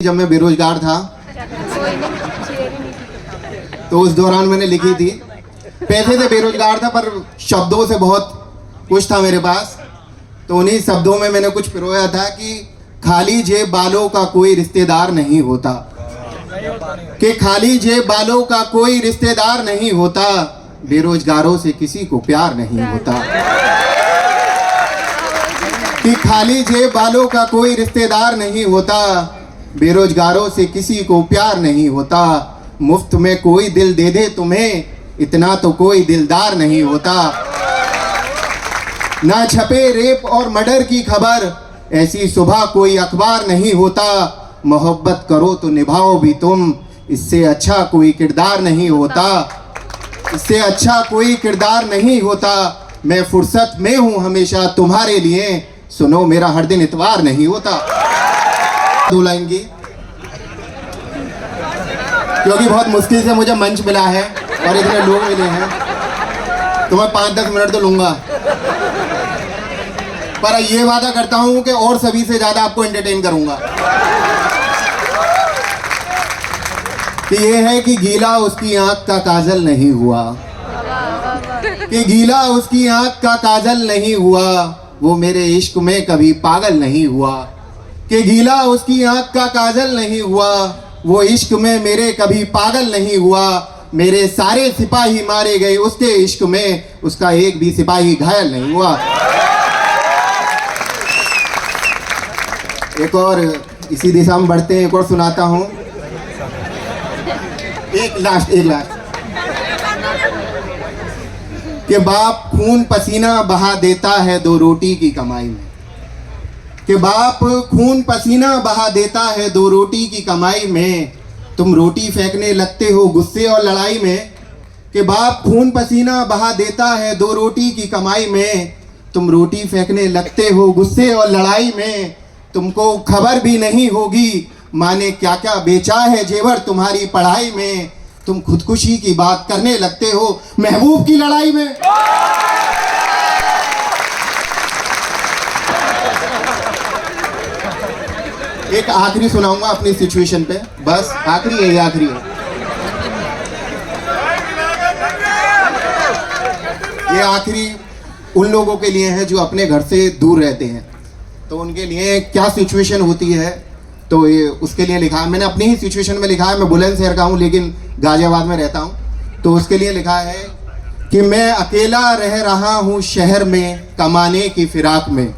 जब मैं बेरोजगार था तो उस दौरान मैंने लिखी थी। पैसे से बेरोजगार था पर शब्दों से बहुत कुछ था मेरे पास। तो उन्हीं शब्दों में मैंने कुछ पिरोया था कि खाली जेब बालों का कोई रिश्तेदार नहीं होता, कि खाली जेब बालों का कोई रिश्तेदार नहीं होता, बेरोजगारों से किसी को प्यार नहीं होता। कि खाली जेब बालों का कोई रिश्तेदार नहीं होता, बेरोजगारों से किसी को प्यार नहीं होता। मुफ्त में कोई दिल दे दे तुम्हें, इतना तो कोई दिलदार नहीं होता। ना छपे रेप और मर्डर की खबर, ऐसी सुबह कोई अखबार नहीं होता। मोहब्बत करो तो निभाओ भी तुम, इससे अच्छा कोई किरदार नहीं होता, इससे अच्छा कोई किरदार नहीं होता। मैं फुर्सत में हूँ हमेशा तुम्हारे लिए, सुनो मेरा हर दिन इतवार नहीं होता। 2 लाइन की, क्योंकि बहुत मुश्किल से मुझे मंच मिला है और इतने लोग मिले हैं तो मैं 5-10 मिनट तो लूंगा, पर ये वादा करता हूं कि और सभी से ज्यादा आपको एंटरटेन करूंगा। कि ये है कि गीला उसकी आंख का काजल नहीं हुआ, कि गीला उसकी आंख का काजल नहीं हुआ, वो मेरे इश्क में कभी पागल नहीं हुआ। कि गीला उसकी आंख का काजल नहीं हुआ, वो इश्क में मेरे कभी पागल नहीं हुआ। मेरे सारे सिपाही मारे गए उसके इश्क में, उसका एक भी सिपाही घायल नहीं हुआ। एक और इसी दिशा में बढ़ते हैं, एक और सुनाता हूं। एक लास्ट कि बाप खून पसीना बहा देता है 2 रोटी की कमाई में, कि बाप खून पसीना बहा देता है 2 रोटी की कमाई में, तुम रोटी फेंकने लगते हो गुस्से और लड़ाई में। कि बाप खून पसीना बहा देता है 2 रोटी की कमाई में, तुम रोटी फेंकने लगते हो गुस्से और लड़ाई में। तुमको खबर भी नहीं होगी माँ ने क्या क्या बेचा है जेवर तुम्हारी पढ़ाई में। तुम खुदकुशी की बात करने लगते हो महबूब की लड़ाई में। एक आखिरी सुनाऊंगा अपनी सिचुएशन पे, बस आखिरी है, ये आखिरी है। ये आखिरी उन लोगों के लिए है जो अपने घर से दूर रहते हैं, तो उनके लिए क्या सिचुएशन होती है, तो ये उसके लिए लिखा है। मैंने अपनी ही सिचुएशन में लिखा है। मैं बुलंदशहर का हूँ लेकिन गाजियाबाद में रहता हूँ, तो उसके लिए लिखा है कि मैं अकेला रह रहा हूँ शहर में कमाने की फिराक में।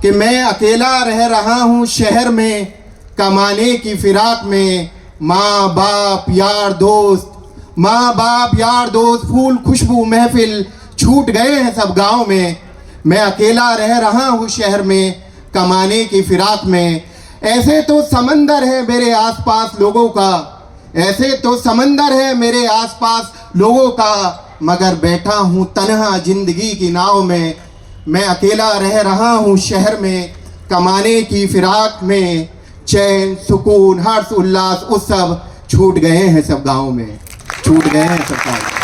कि मैं अकेला रह रहा हूँ शहर में कमाने की फिराक में। माँ बाप यार दोस्त, माँ बाप यार दोस्त, फूल खुशबू महफिल छूट गए हैं सब गाँव में। मैं अकेला रह रहा हूँ शहर में कमाने की फिराक में। ऐसे तो समंदर है मेरे आसपास लोगों का, ऐसे तो समंदर है मेरे आसपास लोगों का, मगर बैठा हूँ तन्हा जिंदगी की नाव में। मैं अकेला रह रहा हूँ शहर में कमाने की फिराक में। चैन सुकून हर्ष उल्लास उस सब छूट गए हैं सब गाँव में, छूट गए हैं सब गाँव में।